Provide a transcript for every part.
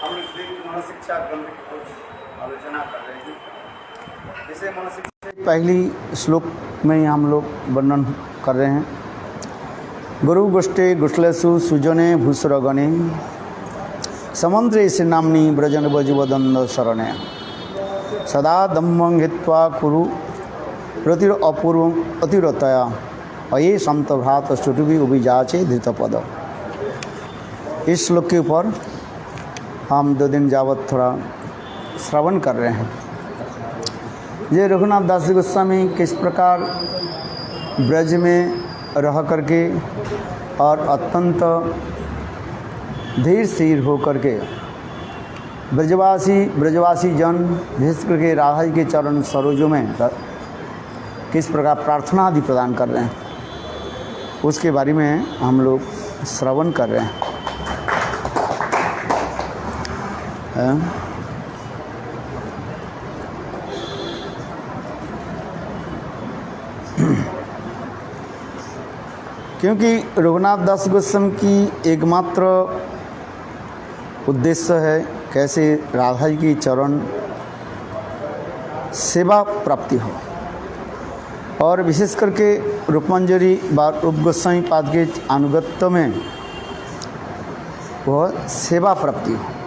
हम लोग श्री मनोशिक्षा ग्रंथ की कुछ आलोचना कर रहे हैं। इसे मनोशिक्षा पहली श्लोक में हम लोग वर्णन कर रहे हैं। गुरु गोष्ठे गुष्लेषु सुजने भूसुरगणे समुद्रे से नामनी ब्रजन बजुवदंड शरणे सदा दम्भं हित्वा कुरु रतिर अपूर्व अतिरतया अये संत भ्रात स्टुटुभि उभिजाचे धृतपद। इस श्लोक के ऊपर हम 2 दिन जावत थोड़ा श्रवण कर रहे हैं। ये रघुनाथ दास जी गोस्वामी किस प्रकार ब्रज में रह करके और अत्यंत धीर स्थिर हो करके ब्रजवासी जन विशेष करके राधा जी के चरण सरोजों में किस प्रकार प्रार्थना आदि प्रदान कर रहे हैं, उसके बारे में हम लोग श्रवण कर रहे हैं। क्योंकि रघुनाथ दास गोस्वामी की एकमात्र उद्देश्य है कैसे राधा जी की चरण सेवा प्राप्ति हो, और विशेष करके रूपमंजरी व रूप गोस्वामी पाद के अनुगत्य में वह सेवा प्राप्ति हो।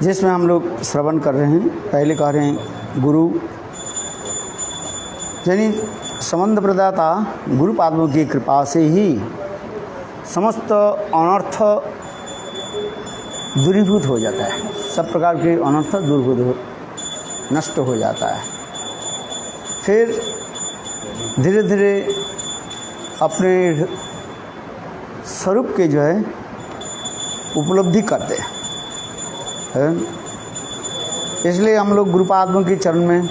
जिसमें हम लोग श्रवण कर रहे हैं, पहले कह रहे हैं गुरु यानी संबंध प्रदाता गुरु पादों की कृपा से ही समस्त अनर्थ दूरीभूत हो जाता है, सब प्रकार के अनर्थ दूरीभूत नष्ट हो जाता है। फिर धीरे धीरे अपने स्वरूप के जो है उपलब्धि करते हैं। इसलिए हम लोग गुरुपादों के चरण में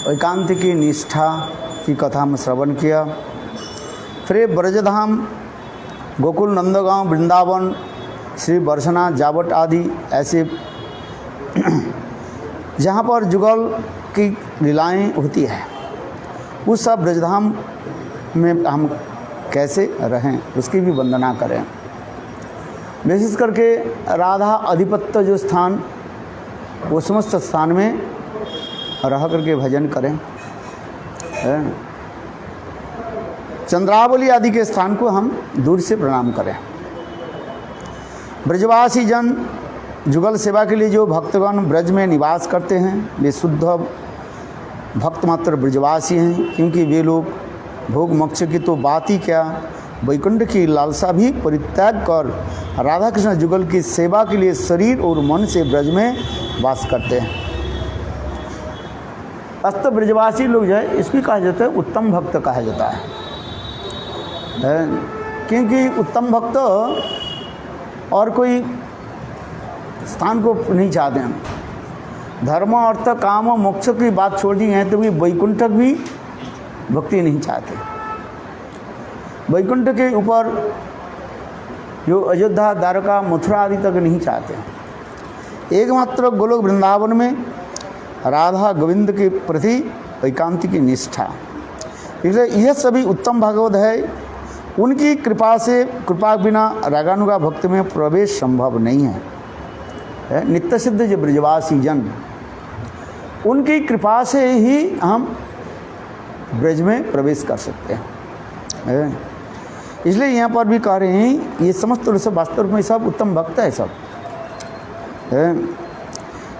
एकांत की निष्ठा की कथा में श्रवण किया। फिर ब्रजधाम, गोकुल, नंदगांव, वृंदावन, श्री बरसना, जावट आदि ऐसे जहाँ पर जुगल की लीलाएँ होती है, उस सब ब्रजधाम में हम कैसे रहें उसकी भी वंदना करें। विशेष करके राधा अधिपत्य जो स्थान, वो समस्त स्थान में रह करके भजन करें। चंद्रावली आदि के स्थान को हम दूर से प्रणाम करें। ब्रजवासी जन जुगल सेवा के लिए जो भक्तगण ब्रज में निवास करते हैं वे शुद्ध भक्त मात्र ब्रजवासी हैं, क्योंकि वे लोग भोग मोक्ष की तो बात ही क्या, वैकुंठ की लालसा भी परित्याग कर राधा कृष्ण जुगल की सेवा के लिए शरीर और मन से ब्रज में वास करते हैं। अस्त ब्रजवासी लोग जो है इसको कहा जाता है उत्तम भक्त कहा जाता है, क्योंकि उत्तम भक्त और कोई स्थान को नहीं चाहते हैं। धर्म अर्थ काम मोक्ष की बात छोड़ दी है तो भी वैकुंठ भी भक्ति नहीं चाहते। वैकुंठ के ऊपर जो अयोध्या द्वारका मथुरा आदि तक नहीं चाहते। एकमात्र गोलोक वृंदावन में राधा गोविंद के प्रति एकांतिक की निष्ठा, इसलिए यह सभी उत्तम भागवत है। उनकी कृपा से, कृपा बिना रागानुगा भक्त में प्रवेश संभव नहीं है। नित्य सिद्ध जो ब्रजवासी जन, उनकी कृपा से ही हम ब्रज में प्रवेश कर सकते हैं। इसलिए यहाँ पर भी कह रहे हैं ये समस्त रूप से वास्तव में सब उत्तम भक्त है सब।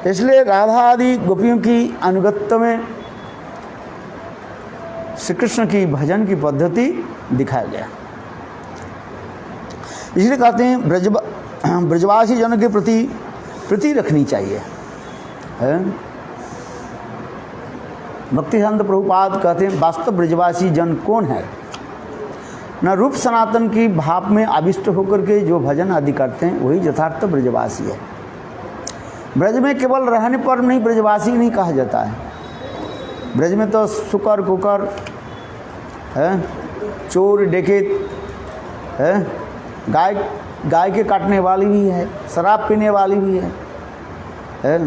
इसलिए राधा आदि गोपियों की अनुगत्य में श्री कृष्ण की भजन की पद्धति दिखाया गया। इसलिए कहते हैं ब्रजवासी जनों के प्रति प्रीति रखनी चाहिए। भक्तिसिद्धांत प्रभुपाद कहते हैं वास्तव ब्रजवासी जन कौन है? न रूप सनातन की भाव में आविष्ट होकर के जो भजन आदि करते हैं वही यथार्थ ब्रजवासी है। ब्रज में केवल रहने पर नहीं ब्रजवासी नहीं कहा जाता है। ब्रज में तो सुकर कुकर है, चोर डकैत है, गाय के काटने वाली भी है, शराब पीने वाली भी है।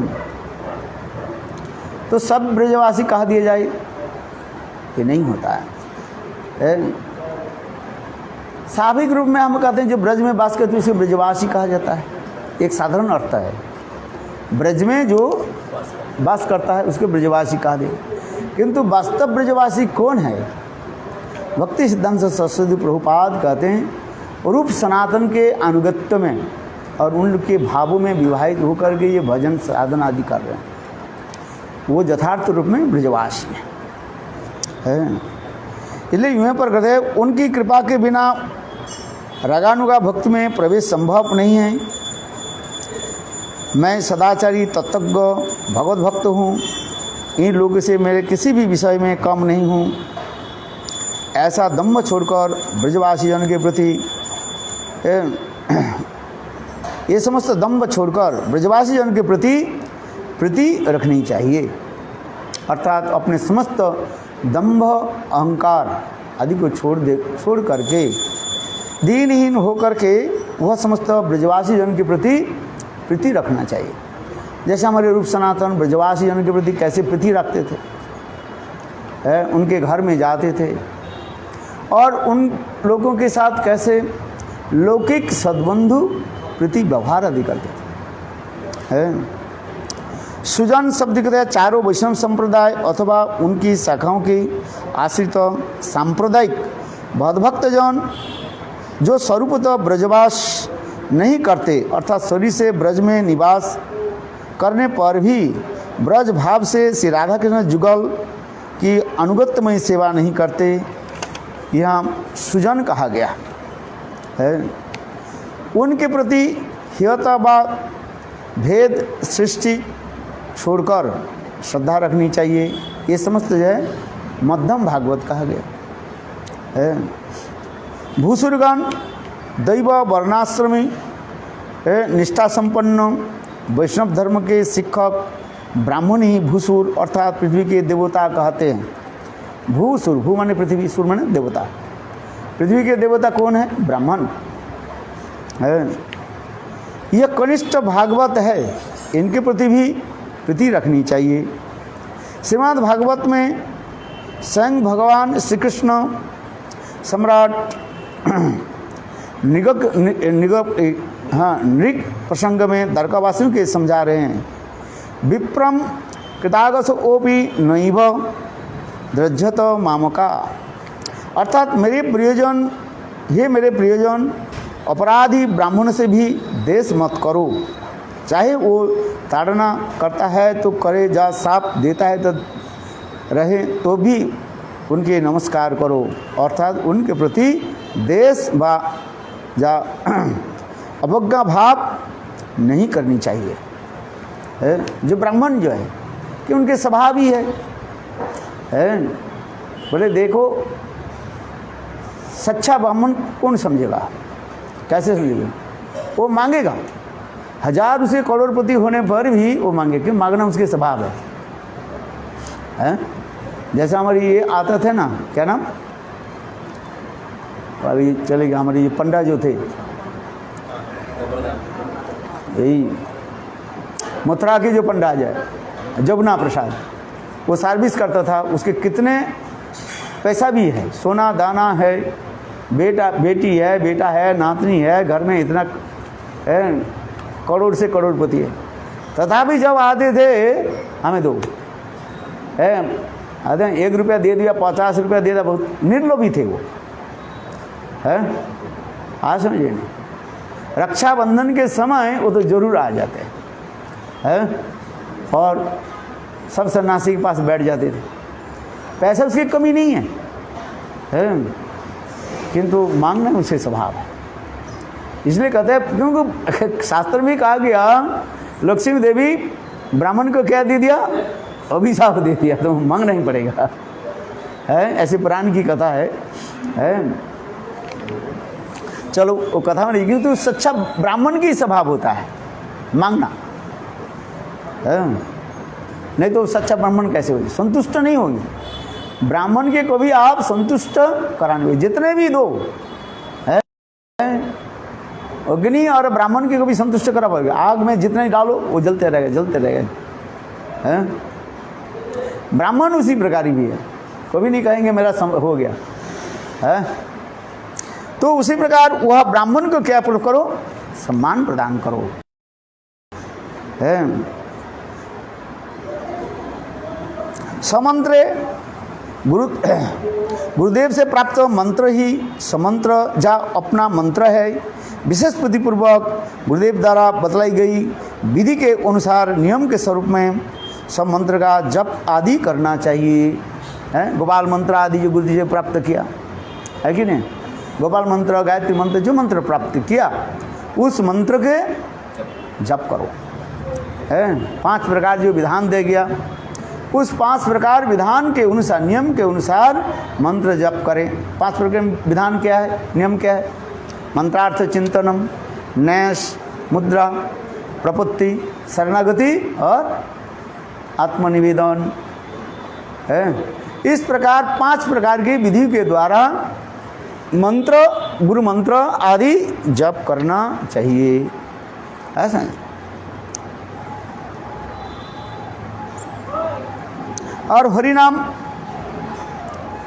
तो सब ब्रजवासी कहा दिया जाए ये नहीं होता है। स्वाभाविक रूप में हम कहते हैं जो ब्रज में वास करते हैं उसे ब्रजवासी कहा जाता है, एक साधारण अर्थ है। ब्रज में जो वास करता है उसके ब्रजवासी कहा दे, किंतु वास्तव ब्रजवासी कौन है? भक्ति सिद्धांत सरस्वती प्रभुपाद कहते हैं रूप सनातन के अनुगत्य में और उनके भावों में विवाहित होकर के ये भजन साधन आदि कर रहे हैं, वो यथार्थ रूप में ब्रजवासी है। इसलिए यहाँ पर कहते हैं उनकी कृपा के बिना रागानुगा भक्त में प्रवेश संभव नहीं है। मैं सदाचारी तत्वज्ञ भगवत भक्त हूँ, इन लोगों से मेरे किसी भी विषय में कम नहीं हूँ, ऐसा दम्भ छोड़कर ब्रजवासी जन के प्रति ये समस्त दम्भ छोड़कर ब्रजवासी जन के प्रति प्रीति रखनी चाहिए। अर्थात अपने समस्त दंभ अहंकार आदि को छोड़ करके दीनहीन होकर के वह समस्त ब्रजवासी जन के प्रति प्रीति रखना चाहिए। जैसे हमारे रूप सनातन ब्रजवासी जन के प्रति कैसे प्रीति रखते थे, उनके घर में जाते थे और उन लोगों के साथ कैसे लौकिक सद्बंधु प्रीति व्यवहार आदि करते थे। सुजन शब्द कहते हैं चारों वैष्णव संप्रदाय अथवा उनकी शाखाओं की आश्रित सांप्रदायिक बद्धभक्तजन जो स्वरूपतः ब्रजवास नहीं करते, अर्थात शरीर से ब्रज में निवास करने पर भी ब्रज भाव से श्री राधा कृष्ण जुगल की अनुगत्यमय सेवा नहीं करते, यहाँ सुजन कहा गया है। उनके प्रति हियता व भेद सृष्टि छोड़कर श्रद्धा रखनी चाहिए। ये समस्त जो है मध्यम भागवत कहा गया है। भूसुरगण दैव वर्णाश्रमी निष्ठा संपन्न वैष्णव धर्म के शिक्षक ब्राह्मण ही भूसुर अर्थात पृथ्वी के देवता कहते हैं। भूसुर, भू माने पृथ्वी, सुर माने देवता। पृथ्वी के देवता कौन है? ब्राह्मण है। यह कनिष्ठ भागवत है, इनके प्रति भी प्रीति रखनी चाहिए। श्रीमद् भागवत में स्वयं भगवान श्री कृष्ण सम्राट नृग प्रसंग में द्वारकावासियों के समझा रहे हैं। विप्रम कृतागस ओपी नैव द्रज्यत मामका अर्थात मेरे प्रियजन, ये मेरे प्रियजन, अपराधी ब्राह्मण से भी देश मत करो। चाहे वो ताड़ना करता है तो करे, जा साप देता है तो रहे, तो भी उनके नमस्कार करो। अर्थात उनके प्रति देश व जा अवज्ञा भाव नहीं करनी चाहिए। जो ब्राह्मण जो है कि उनके स्वभाव ही है। बोले देखो सच्चा ब्राह्मण कौन समझेगा, कैसे समझेगा? वो मांगेगा, 1000 उसे करोड़पति होने पर भी वो मांगे, क्यों? मांगना उसके स्वभाव है। जैसे हमारी ये आते थे ना, क्या नाम, अभी चले गए, हमारे ये पंडा जो थे, यही मथुरा के जो पंडा है जमुना प्रसाद, वो सर्विस करता था। उसके कितने पैसा भी है, सोना दाना है, बेटा बेटी है, बेटा है, नातनी है, घर में इतना है, करोड़ से करोड़पति है। तथापि जब आते थे हमें दो आते 1 रुपया दे दिया, 50 रुपया दे दिया, बहुत निर्लोभी थे वो। है आज समझिए नहीं, रक्षाबंधन के समय वो तो जरूर आ जाते हैं और सब सन्यासी के पास बैठ जाते थे। पैसे उसकी कमी नहीं है, किंतु मांगना उसके स्वभाव है। इसलिए कहते हैं, क्योंकि शास्त्र में कहा गया लक्ष्मी देवी ब्राह्मण को क्या दे दिया, अभिशाप दे दिया, तो मांगना ही पड़ेगा। ऐसे पुराण की कथा है। चलो वो कथा में नहीं, क्योंकि सच्चा ब्राह्मण की स्वभाव होता है मांगना। नहीं तो सच्चा ब्राह्मण कैसे होगी, संतुष्ट नहीं होगी। ब्राह्मण के को भी आप संतुष्ट कराने, जितने भी दो अग्नि और ब्राह्मण के को भी संतुष्ट करा पड़ेगा। आग में जितने डालो वो जलते रहेगा, जलते रहेगा। ब्राह्मण उसी प्रकार भी है, कभी नहीं कहेंगे मेरा हो गया है। तो उसी प्रकार वह ब्राह्मण को क्या करो, सम्मान प्रदान करो। समंत्रे गुरुदेव से प्राप्त मंत्र ही समंत्र जा अपना मंत्र है। विशेष विधिपूर्वक गुरुदेव द्वारा बतलाई गई विधि के अनुसार नियम के स्वरूप में सब मंत्र का जप आदि करना चाहिए। गोपाल मंत्र आदि जो गुरुदेव से प्राप्त किया है कि नहीं, गोपाल मंत्र, गायत्री मंत्र, जो मंत्र प्राप्त किया उस मंत्र के जप करो। 5 प्रकार जो विधान दे गया, उस 5 प्रकार विधान के अनुसार, नियम के अनुसार मंत्र जप करें। 5 प्रकार विधान क्या है, नियम क्या है? मंत्रार्थ चिंतनम, नैश, मुद्रा, प्रपत्ति, शरणागति और आत्मनिवेदन है। इस प्रकार 5 प्रकार की विधि के द्वारा मंत्र, गुरु मंत्र आदि जप करना चाहिए। ऐसा है। और हरि नाम,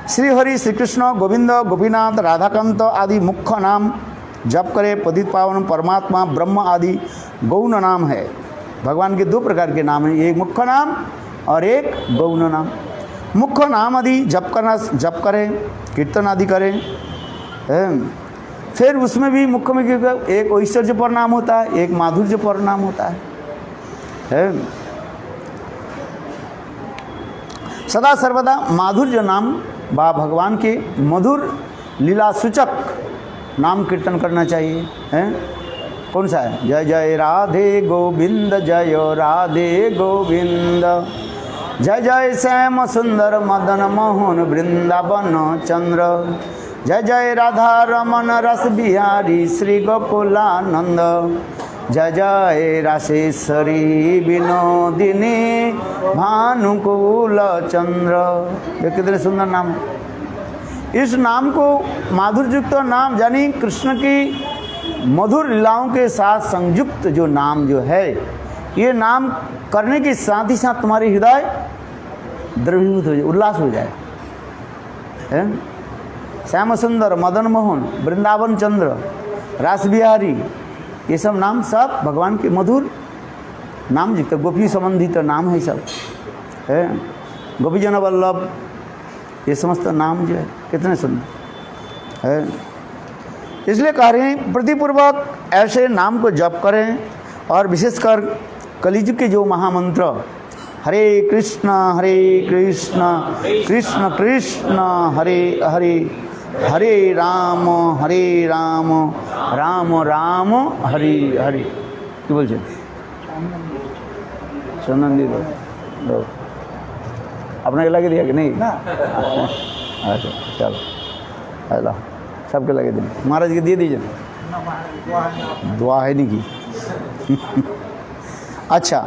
श्री हरि, श्री कृष्ण, गोविंद, गोपीनाथ, राधाकांत आदि मुख्य नाम जप करे। पतित पावन परमात्मा, ब्रह्म आदि गौण नाम है। भगवान के 2 प्रकार के नाम हैं, एक मुख्य नाम और एक गौण नाम। मुख्य नाम आदि जप करना, जप करें, कीर्तन आदि करें। फिर उसमें भी मुख्य में एक ऐश्वर्य पर नाम होता है, एक माधुर्य पर नाम होता है। सदा सर्वदा माधुर्य नाम बा भगवान के मधुर लीला सूचक नाम कीर्तन करना चाहिए। कौन सा है? जय जय राधे गोविंद, जय राधे गोविंद, जय जय श्याम सुंदर मदन मोहन वृंदावन चंद्र, जय जय राधा रमन रस बिहारी श्री गोकुलानंद, जय जय राशेश्वरी विनोदिनी भानुकूल चंद्र। ये कितने सुंदर नाम है। इस नाम को माधुर्युक्त नाम, यानी कृष्ण की मधुर लीलाओं के साथ संयुक्त जो नाम जो है, ये नाम करने के साथ ही साथ तुम्हारी हृदय द्रवीभूत हो जाए, उल्लास हो जाए। श्याम सुंदर, मदन मोहन, वृंदावन चंद्र, रास बिहारी, ये सब नाम सब भगवान के मधुर नाम जितने गोपी संबंधित नाम है सब है। गोपीजन वल्लभ, ये समस्त नाम जो है कितने सुंदर। है। इसलिए कह रहे हैं प्रतिपूर्वक ऐसे नाम को जप करें, और विशेषकर कलिजुग के जो महामंत्र हरे कृष्ण कृष्ण कृष्ण हरे हरे, हरे राम राम राम हरे हरे, কি বলছেন? চন্দন দিয়ে দাও, আপনাকে লাগিয়ে दिया कि नहीं? अच्छा चलो हेलो, सबके लगे दिन, महाराज के दिए दीजिए, दुआ है नहीं की। अच्छा,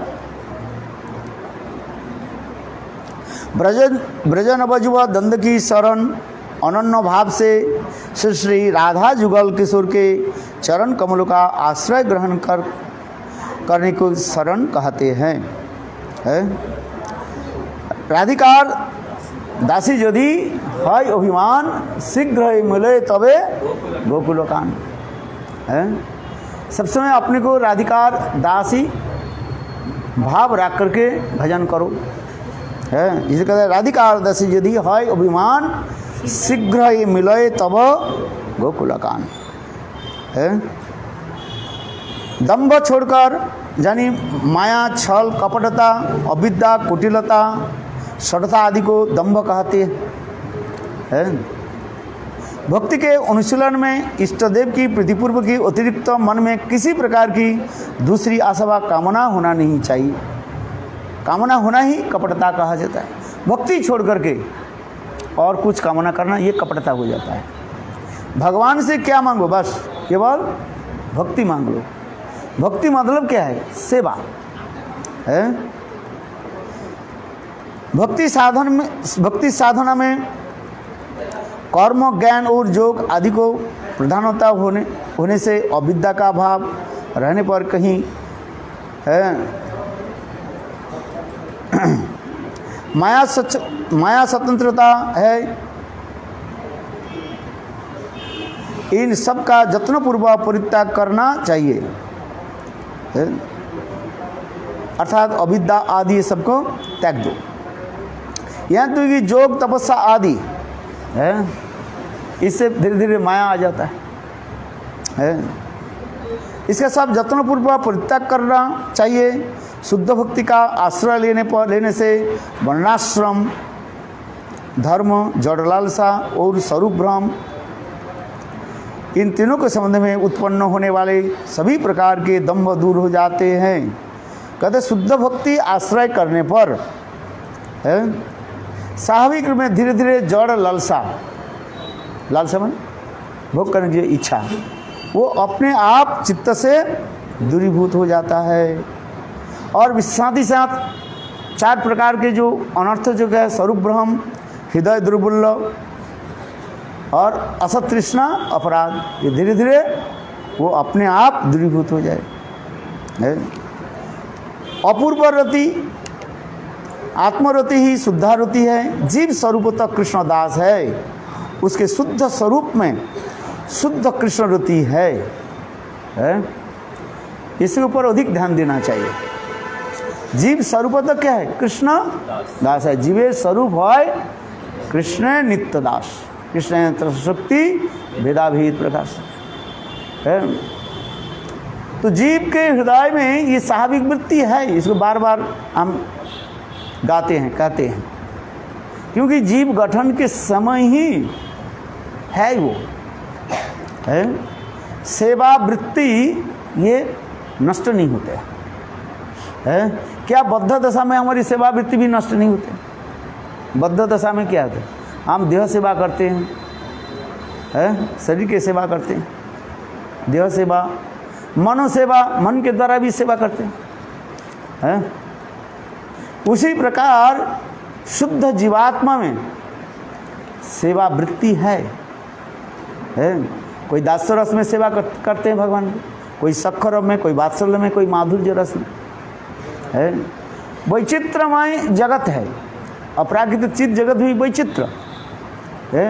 ब्रजन बजुआ दंड की शरण अनन्य भाव से श्री श्री राधा जुगल किशोर के चरण कमलों का आश्रय ग्रहण करने को शरण कहते हैं। राधिकार दासी यदि है अभिमान शीघ्र मिले तबे गोकुलकान है। सब समय अपने को राधिकार दासी भाव रख करके भजन करो है। जिसे कहते हैं राधिकार दासी यदि है अभिमान शीघ्र मिले तब गोकुलकान है। दंभ छोड़कर यानी माया छल कपटता अविद्या कुटिलता षठता आदि को दंभ कहते हैं। भक्ति के अनुशीलन में इष्ट देव की प्रीतिपूर्व की अतिरिक्त मन में किसी प्रकार की दूसरी आशा व कामना होना नहीं चाहिए। कामना होना ही कपटता कहा जाता है। भक्ति छोड़ करके और कुछ कामना करना ये कपटता हो जाता है। भगवान से क्या मांगो, बस केवल भक्ति मांग लो। भक्ति मतलब क्या है? सेवा है। भक्ति साधना में कर्म ज्ञान और योग आदि को प्रधानता होने से अविद्या का भाव रहने पर कहीं है माया स्वतंत्रता है। इन सब का जत्नपूर्वक परित्याग करना चाहिए, अर्थात अविद्या आदि सबको त्याग दो। यहाँ तो कि योग तपस्या आदि है, इससे धीरे धीरे माया आ जाता है। इसका सब जत्नपूर्वक परित्याग करना चाहिए। शुद्ध भक्ति का आश्रय लेने से वर्णाश्रम धर्म जड़ लालसा और स्वरूप भ्रम इन तीनों के संबंध में उत्पन्न होने वाले सभी प्रकार के दंभ दूर हो जाते हैं। कहते शुद्ध भक्ति आश्रय करने पर है स्वाभाविक रूप में धीरे धीरे जड़ लालसा में भोग करने की इच्छा वो अपने आप चित्त से दूरीभूत हो जाता है। और साथ ही साथ 4 प्रकार के जो अनर्थ जो है स्वरूप भ्रम हृदय दुर्बल और असत तृष्णा अपराध, ये धीरे धीरे वो अपने आप दूरीभूत हो जाए। अपूर्व रति आत्मरति ही शुद्धारति है। जीव स्वरूप तक कृष्ण दास है, उसके शुद्ध स्वरूप में शुद्ध कृष्ण रति है। इसके ऊपर अधिक ध्यान देना चाहिए। जीव स्वरूप तक क्या है? कृष्ण दास है। जीवे स्वरूप है कृष्ण नित्य दास, कृष्ण शक्ति भेदाभेद प्रकाश है। तो जीव के हृदय में ये स्वाभाविक वृत्ति है, इसको बार बार हम गाते हैं कहते हैं, क्योंकि जीव गठन के समय ही है वो है। सेवा वृत्ति ये नष्ट नहीं होते है। क्या बद्ध दशा में हमारी सेवा वृत्ति भी नष्ट नहीं होते? बद्ध दशा में क्या होता है? हम देह सेवा करते हैं, शरीर की सेवा करते हैं, देह सेवा, मनो सेवा, मन के द्वारा भी सेवा करते हैं। उसी प्रकार शुद्ध जीवात्मा में सेवा वृत्ति है। कोई दास्य रस में सेवा करते हैं भगवान की, कोई सख्य रस में, कोई वात्सल्य में, कोई माधुर्य रस में है। वैचित्रमय जगत है, अपराकृत चित्त जगत भी वैचित्र है।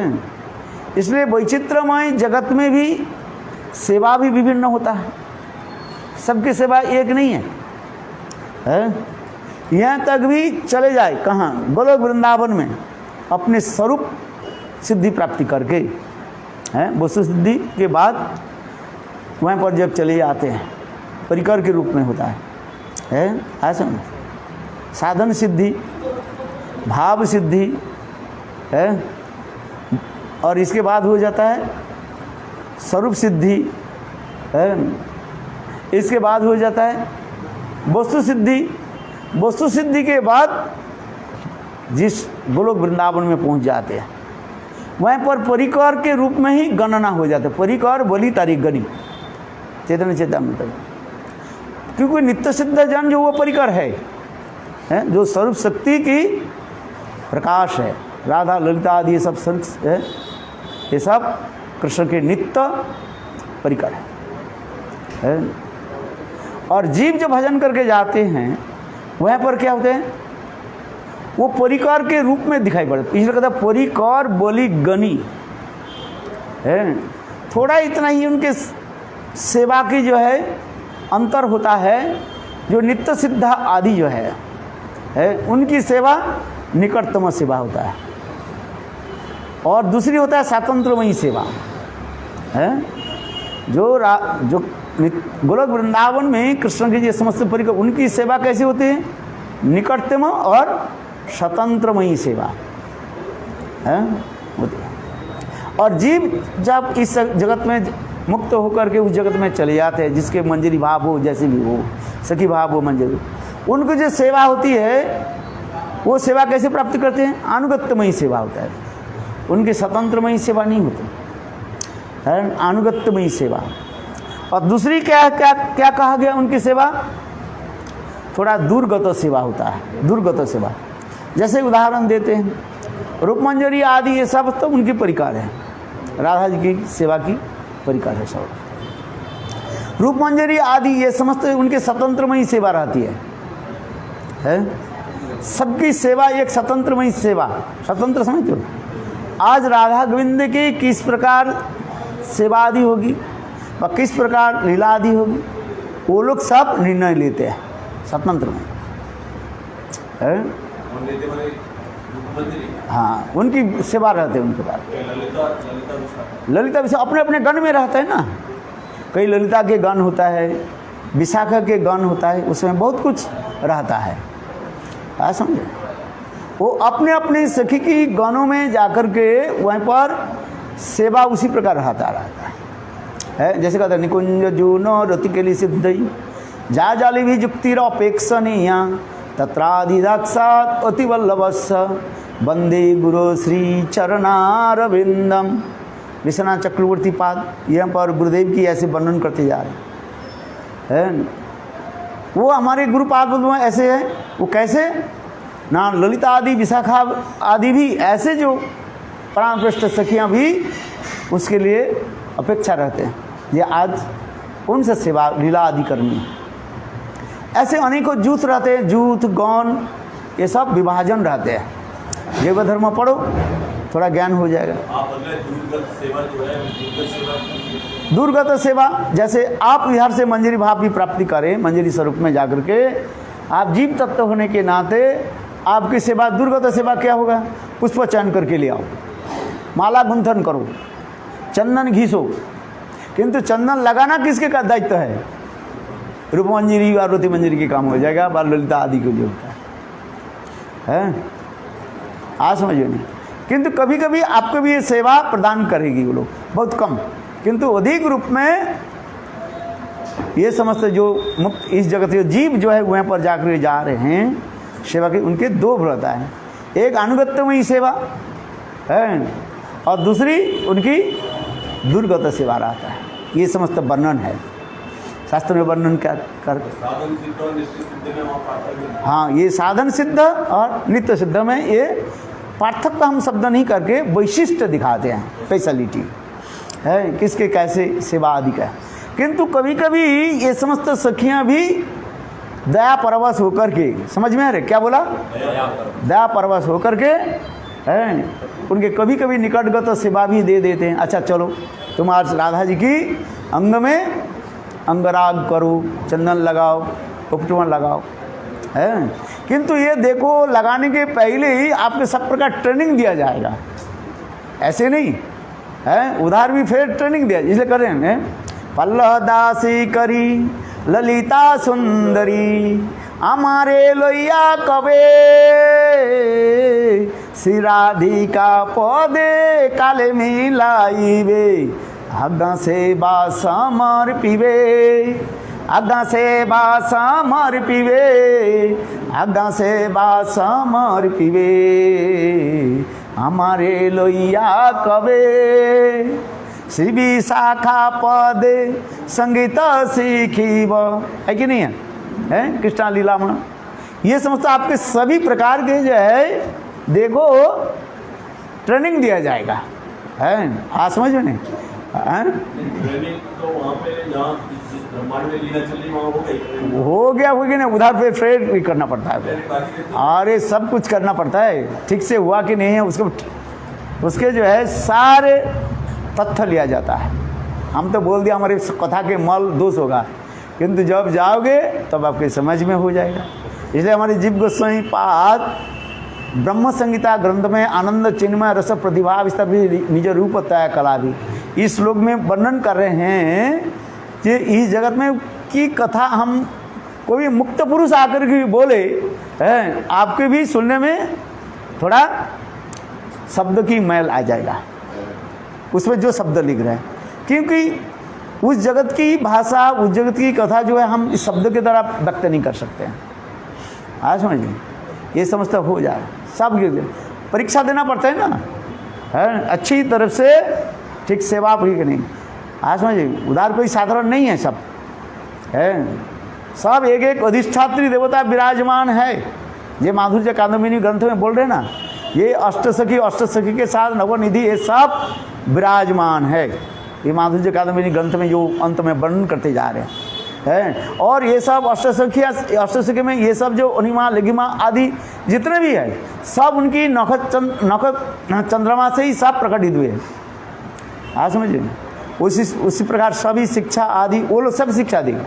इसलिए वैचित्रमय जगत में भी सेवा भी विभिन्न होता है, सबकी सेवा एक नहीं है। यहाँ तक भी चले जाए कहाँ? गोलोक वृंदावन में अपने स्वरूप सिद्धि प्राप्ति करके हैं। वस्तु सिद्धि के बाद वहाँ पर जब चले आते हैं परिकर के रूप में होता है ऐसा। साधन सिद्धि, भाव सिद्धि है, और इसके बाद हो जाता है स्वरूप सिद्धि है, इसके बाद हो जाता है वस्तु सिद्धि। वस्तु सिद्धि के बाद जिस गोलोक वृंदावन में पहुंच जाते हैं वहाँ पर परिकर के रूप में ही गणना हो जाता है। परिकर बोली तारीख गणी चेतन चेतामृत, क्योंकि नित्य सिद्ध जन जो वो परिकर है जो स्वरूप शक्ति की प्रकाश है। राधा ललिता आदि ये सब स्वरूप है, ये सब कृष्ण के नित्य परिकर है। और जीव जो भजन करके जाते हैं वहाँ पर क्या होते हैं, वो परिकर के रूप में दिखाई पड़ते। इसलिए कहता है परिकर बोली गनी है। थोड़ा इतना ही उनके सेवा की जो है अंतर होता है। जो नित्य सिद्ध आदि जो है उनकी सेवा निकटतम सेवा होता है, और दूसरी होता है स्वातंत्रमयी सेवा है। जो गोलोक वृंदावन में कृष्ण की जो समस्त परिकर उनकी सेवा कैसी होती है, निकटतम और स्वतंत्रमयी सेवा है होती है। और जीव जब इस जगत में मुक्त होकर के उस जगत में चले जाते हैं, जिसके मंजरी भाव हो, जैसे भी हो, सखी भाव हो, मंजरी, उनकी जो सेवा होती है वो सेवा कैसे प्राप्त करते हैं, अनुगत्यमयी सेवा होता है। उनकी स्वतंत्रमयी सेवा नहीं होती है, अनुगत्यमयी सेवा। और दूसरी क्या क्या क्या कहा गया उनकी सेवा, थोड़ा दूरगत सेवा होता है। दूरगत सेवा जैसे उदाहरण देते हैं रूप मंजरी आदि, ये सब तो उनकी परिकार है, राधा जी की सेवा की परिकार है सब। रूप मंजरी आदि ये समस्त उनके स्वतंत्रमयी सेवा रहती है। सबकी सेवा एक स्वतंत्रमयी सेवा, स्वतंत्र समझते हो। आज राधा गोविंद की किस प्रकार सेवा आदि होगी व किस प्रकार लीला आदि होगी, वो लोग सब निर्णय लेते हैं स्वतंत्र में है। हाँ, उनकी सेवा रहते हैं उनके पास। ललिता विशाखा अपने अपने गण में रहता है ना। कई ललिता के गण होता है, विशाखा के गण होता है, उसमें बहुत कुछ रहता है। क्या समझे, वो अपने अपने सखी की गणों में जाकर के वहीं पर सेवा उसी प्रकार रहता है। जैसे कहते हैं निकुंज जूनो रति के लिए सिद्धई जा जाली भी जुक्तिर अपेक्षणीय तत्राधिदाक्षात अतिवल्लभस्स वंदे गुरु श्री चरणारविंदम। विश्वनाथ चक्रवर्ती पाद यहाँ पर गुरुदेव की ऐसे वर्णन करते जा रहे हैं। वो हमारे गुरुपाद में ऐसे है। वो कैसे ना, ललिता आदि विशाखा आदि भी ऐसे जो प्राण पृष्ठ सखियाँ भी उसके लिए अपेक्षा रहते हैं, ये आज उनसे सेवा लीला आदि करनी है। ऐसे अनेकों जूथ रहते हैं, जूथ गौन ये सब विभाजन रहते हैं। जैव धर्म पढ़ो, थोड़ा ज्ञान हो जाएगा। दूरगत सेवा जैसे आप इधर से मंजरी भाव की प्राप्ति करें, मंजरी स्वरूप में जाकर के आप जीव तत्व होने के नाते आपकी सेवा दूरगत सेवा क्या होगा, पुष्प चयन करके ले आओ, माला गुंथन करो, चंदन घिसो। किंतु चंदन लगाना किसके का दायित्व है, रूप मंजरी और रति मंजरी के काम हो जाएगा, बाल ललिता आदि के लिए होता है। आज समझिए नहीं। किंतु कभी कभी आपको भी ये सेवा प्रदान करेगी वो लोग, बहुत कम, किंतु अधिक रूप में ये समस्त जो मुक्त इस जगत के जीव जो है वहाँ पर जाकर जा रहे हैं सेवा के, उनके दो रहता है। एक अनुगत्यमयी सेवा है और दूसरी उनकी दुर्गत सेवा रहता है। ये समस्त वर्णन है शास्त्र में। वर्णन क्या कर, हाँ, ये साधन सिद्ध और नित्य सिद्ध में ये पार्थक्य हम शब्द नहीं करके वैशिष्ट दिखाते हैं, स्पेशलिटी है किसके कैसे सेवा आदि का। किंतु कभी कभी ये समस्त सखियाँ भी दया परवश होकर के, समझ में आ रहे क्या बोला, दया परवश होकर के है उनके कभी कभी निकटगत सेवा भी दे देते हैं। अच्छा चलो तुम आज राधा जी की अंग में अंगराग करो, चंदन लगाओ, उपटमन लगाओ है। किंतु ये देखो लगाने के पहले ही आपके सब प्रकार ट्रेनिंग दिया जाएगा, ऐसे नहीं है, उधार भी फिर ट्रेनिंग दिया, इसलिए कर रहे हैं। पल्लव दासी करी ललिता सुंदरी हमारे लोहिया कबे श्री राधिका पदे काले मिलाइबे आज्ञा से बासमर पीबे आज्ञा से बासमर पीबे आज्ञा से बासमर पीबे हमारे लोहिया कबे श्री विशाखा पदे संगीत सीखीब, है कि नहीं है कृष्णा लीला में। ये समझता आपके सभी प्रकार के जो है देखो ट्रेनिंग दिया जाएगा, है आज समझ में नहीं ट्रेनिंग तो वहाँ पे जहाँ ब्रह्मांड में लीला चल रही वहाँ हो गया ना, उधर पे फिर भी करना पड़ता है। अरे सब कुछ करना पड़ता है, ठीक से हुआ कि नहीं है उसके जो है सारे तथ्य लिया जाता है। हम तो बोल दिया हमारी कथा के मल दोष होगा, किंतु जब जाओगे तब आपके समझ में हो जाएगा। इसलिए हमारे जीव गोस्वामी पाद ब्रह्म संगीता ग्रंथ में आनंद चिन्मय रस प्रतिभा विस्तार भी निज रूप तय कला भी इस श्लोक में वर्णन कर रहे हैं कि इस जगत में की कथा हम कोई मुक्त पुरुष आकर के भी बोले हैं, आपके भी सुनने में थोड़ा शब्द की मैल आ जाएगा उसमें जो शब्द लिख रहे हैं, क्योंकि उस जगत की भाषा उस जगत की कथा जो है हम इस शब्द के द्वारा व्यक्त नहीं कर सकते हैं। आज समझिए ये समझता हो जाए, सब परीक्षा देना पड़ता है ना, है अच्छी तरफ से ठीक सेवा ठीक नहीं। आज समझिए उधार कोई साधारण नहीं है, सब है, सब एक एक अधिष्ठात्री देवता विराजमान है। ये माधुर्य कादम्बिनी ग्रंथ में बोल रहे ना, ये अष्टसखी के साथ नवनिधि ये सब विराजमान है। ये माधुर्य कादम्बिनी ग्रंथ में जो अंत में वर्णन करते जा रहे हैं, और ये सब अष्टसखी में ये सब जो अनिमा लघिमा आदि जितने भी है सब उनकी नखत चंद्रमा से ही सब प्रकटित हुए हैं। आज समझिए उसी प्रकार सभी शिक्षा आदि वो लोग सब शिक्षा देंगे,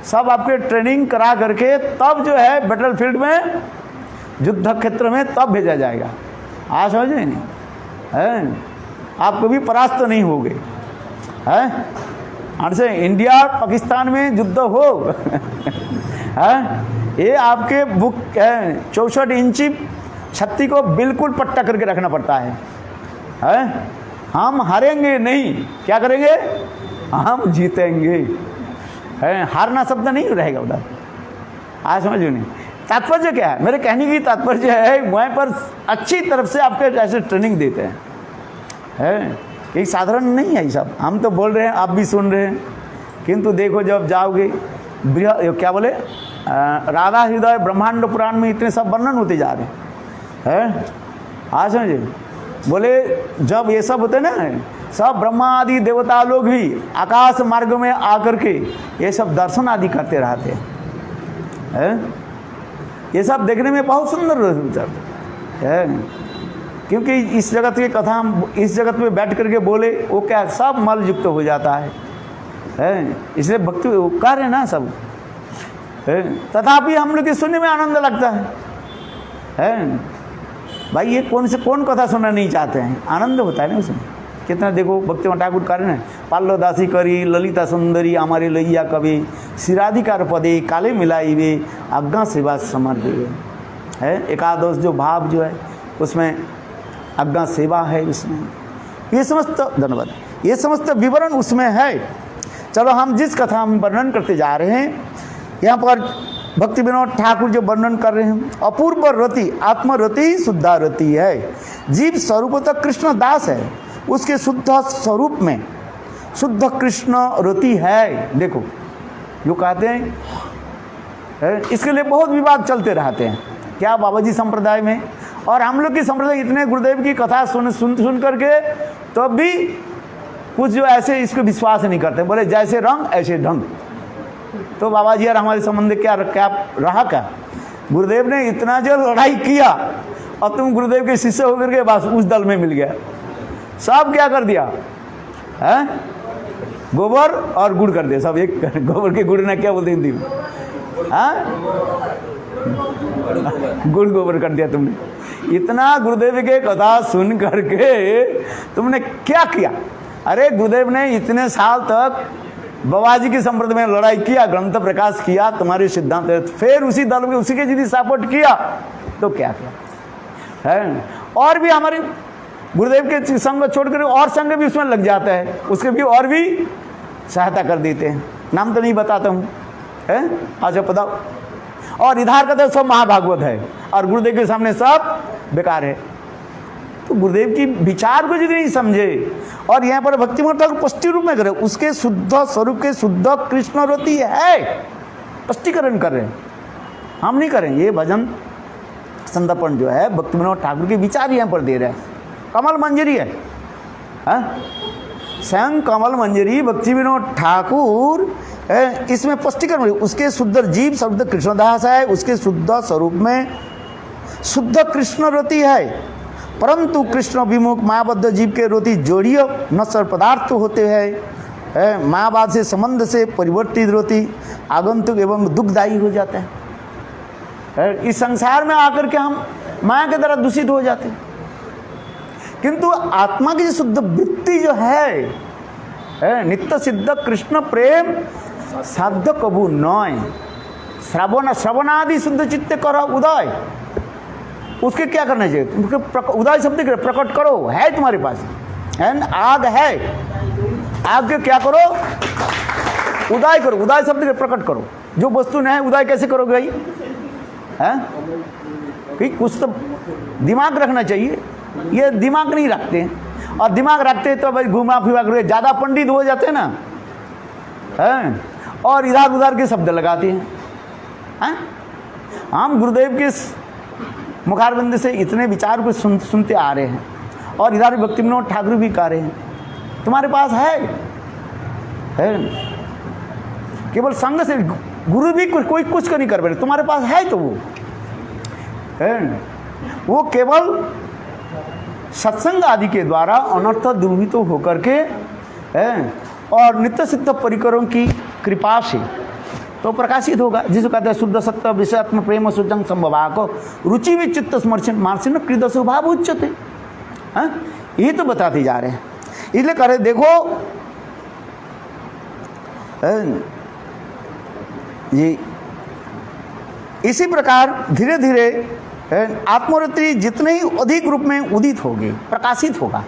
सब आपके ट्रेनिंग करा करके तब जो है बैटलफील्ड में युद्ध क्षेत्र में तब भेजा जाएगा। आज समझिए नहीं है, आप कभी परास्त नहीं होगे, है से इंडिया पाकिस्तान में युद्ध हो है, ये आपके बुक 64 इंची छत्ती को बिल्कुल पट्टा करके रखना पड़ता है। हम हारेंगे नहीं, क्या करेंगे, हम जीतेंगे, है हारना शब्द नहीं रहेगा उधर। आज समझिए नहीं तात्पर्य क्या है, मेरे कहने की तात्पर्य है वहाँ पर अच्छी तरफ से आपके ऐसे ट्रेनिंग देते हैं, है कि साधारण नहीं है ये सब। हम तो बोल रहे हैं, आप भी सुन रहे हैं, किंतु देखो जब जाओगे क्या बोले राधा हृदय ब्रह्मांड पुराण में इतने सब वर्णन होते जा रहे हैं। आज समझिए बोले जब ये सब होते ना सब ब्रह्मा आदि देवता लोग भी आकाश मार्ग में आकर के ये सब दर्शन आदि करते रहते हैं। ये सब देखने में बहुत सुंदर है, क्योंकि इस जगत की कथा हम इस जगत में बैठ करके बोले वो क्या सब मल युक्त हो जाता है, इसलिए भक्ति कार्य है ना सब है, तथापि हम लोग के सुनने में आनंद लगता है। भाई ये कौन कथा सुनना नहीं चाहते हैं, आनंद होता है ना उसमें। कितना देखो भक्तिवंत ठाकुर कार्य है, पाल्लो दासी करी ललिता सुंदरी हमारे लोहिया कवि श्रीराधिकार पदे काले मिलाइबे आज्ञा सेवा समर्पिबे, है एकादश जो भाव जो है उसमें आज्ञा सेवा है, उसमें ये समस्त धन्यवाद ये समस्त विवरण उसमें है। चलो हम जिस कथा में वर्णन करते जा रहे हैं यहाँ पर भक्ति विनोद ठाकुर जो वर्णन कर रहे हैं, अपूर्व रति आत्मरति शुद्धा रति है। जीव स्वरूपतः कृष्ण दास है, उसके शुद्ध स्वरूप में शुद्ध कृष्ण रति है। देखो जो कहते हैं इसके लिए बहुत विवाद चलते रहते हैं, क्या बाबा जी संप्रदाय में और हम लोग की संप्रदाय इतने गुरुदेव की कथा सुन करके तो भी कुछ जो ऐसे इसको विश्वास नहीं करते, बोले जैसे रंग ऐसे ढंग। तो बाबा जी यार हमारे संबंध क्या रहा क्या, गुरुदेव ने इतना जो लड़ाई किया और तुम गुरुदेव के शिष्य होकर के बस उस दल में मिल गया। सब क्या कर दिया है, गोबर और गुड़ कर दिया सब एक। गोबर के गुड़ ने क्या बोलते हिंदी में, हाँ गुड़ गोबर कर दिया तुमने। इतना गुरुदेव के कथा सुन करके तुमने क्या किया? अरे गुरुदेव ने इतने साल तक बाबाजी की संप्रदाय में लड़ाई किया, ग्रंथ प्रकाश किया, तुम्हारे सिद्धांत, फिर उसी दल में उसी के यदि सपोर्ट किया तो क्या किया है? और भी हमारे गुरुदेव के संग छोड़कर और संग भी उसमें लग जाता है, उसके भी और भी सहायता कर देते हैं। नाम तो नहीं बताता हूँ, है अच्छा बताओ। और इधर का सब महाभागवत है और गुरुदेव के सामने सब बेकार है। तो गुरुदेव की विचार को यदि नहीं समझे और यहाँ पर भक्ति ठाकुर स्पष्ट रूप में करे, उसके शुद्ध स्वरूप के शुद्ध कृष्ण रति है, स्पष्टीकरण कर रहे हैं, हम नहीं करें। ये भजन संदर्पण जो है भक्ति विनोद ठाकुर के विचार यहाँ पर दे रहे हैं। कमल मंजरी है, स्वयं कमल मंजरी भक्ति विनोद ठाकुर इसमें स्पष्टीकरण, उसके शुद्ध जीव शब्द कृष्णदास है, उसके शुद्ध स्वरूप में शुद्ध कृष्ण रति है, परंतु कृष्ण विमुख मायाबद्ध जीव के रोती जोड़ियो नश्वर पदार्थ होते हैं, मायावाद से संबंध से परिवर्तित रोती आगंतुक एवं दुखदायी हो जाता है। इस संसार में आकर के हम माया के द्वारा दूषित हो जाते हैं, किंतु आत्मा की शुद्ध वृत्ति जो है नित्य सिद्ध कृष्ण प्रेम साध्य कबू नय, श्रवणादि शुद्ध चित्त करो उदय, उसके क्या करना चाहिए? उदय शब्द प्रकट करो, है तुम्हारे पास है, आग है, आग के क्या करो? उदय करो, उदय शब्द के प्रकट करो। जो वस्तु नहीं है उदय कैसे करोगे भाई? है कुछ तो दिमाग रखना चाहिए, ये दिमाग नहीं रखते हैं, और दिमाग रखते हैं तो भाई घुमा फिरा कर ज़्यादा पंडित हो जाते हैं ना, हैं और इधर उधर के शब्द लगाते हैं। हम गुरुदेव के मुखारबिंद से इतने विचार को सुनते आ रहे हैं, और इधर भक्ति विनोद ठाकुर भी कह रहे हैं तुम्हारे पास है केवल संग से गुरु भी कोई कुछ नहीं कर पाए, तुम्हारे पास है तो वो केवल सत्संग आदि के द्वारा अनर्थ दुर्भित होकर के और नित्य सिद्ध परिकरों की कृपा से तो प्रकाशित होगा, जिसको कहते हैं शुद्ध सत्य विषयात्म प्रेम सुजंग संभवा को रुचि विचित्त स्मर्शन मार्शन कृद स्वभाव उच्चते। ये तो बताते जा रहे हैं, इसलिए कह रहे देखो ये इसी प्रकार धीरे धीरे आत्मवृत्ति जितने ही अधिक रूप में उदित होगी, प्रकाशित होगा,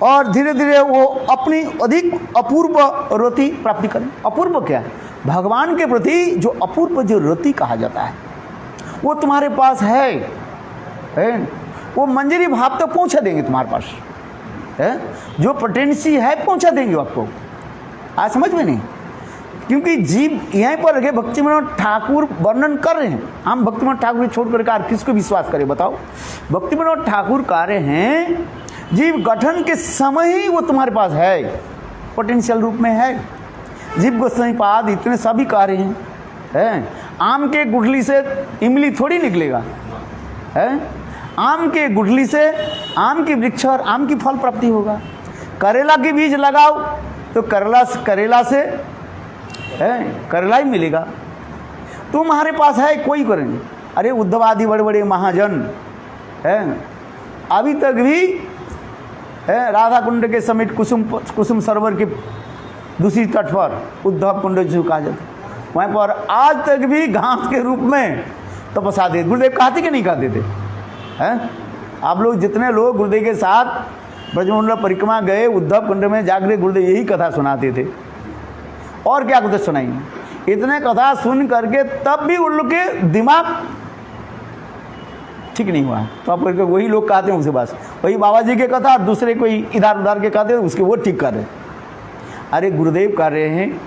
और धीरे धीरे वो अपनी अधिक अपूर्व रति प्राप्ति करें। अपूर्व क्या है? भगवान के प्रति जो अपूर्व जो रति कहा जाता है वो तुम्हारे पास है। वो मंजरी भाव तो पहुंचा देंगे तुम्हारे पास, जो पोटेंसी है पहुंचा देंगे आपको। आज समझ में नहीं, क्योंकि जीव यहीं पर रखे भक्ति विनोद ठाकुर वर्णन कर रहे हैं। हम भक्ति विनोद ठाकुर छोड़ कर किसको विश्वास करें बताओ? भक्ति विनोद ठाकुर कह रहे हैं जीव गठन के समय ही वो तुम्हारे पास है, पोटेंशियल रूप में है। जीव गोस्वामी पाद इतने सभी कह रहे हैं आम के गुठली से इमली थोड़ी निकलेगा, आम के गुठली से आम की वृक्ष और आम की फल प्राप्ति होगा। करेला के बीज लगाओ तो करेला से करेला ही मिलेगा। तुम्हारे पास है कोई करेंगे। अरे उद्धव आदि बड़े बड़े महाजन अभी तक भी राधा कुंड के समीप कुसुम सरोवर के दूसरी तट पर उद्धव कुंड जो कहा जाता है, वहाँ पर आज तक भी घास के रूप में तपस्या दे। गुरुदेव कहते कि नहीं कहते थे? आप लोग जितने लोग गुरुदेव के साथ ब्रजमंडल परिक्रमा गए, उद्धव कुंड में जाकर गुरुदेव यही कथा सुनाते थे, और क्या कथा सुनाएंगे? इतने कथा सुन करके तब भी उन लोग के दिमाग ठीक नहीं हुआ। तो आप वही लोग कहते हैं उसके पास वही बाबा जी के कथा, दूसरे कोई इधर उधर के कहते हैं उसके वो ठीक कर रहे। अरे गुरुदेव कर रहे हैं,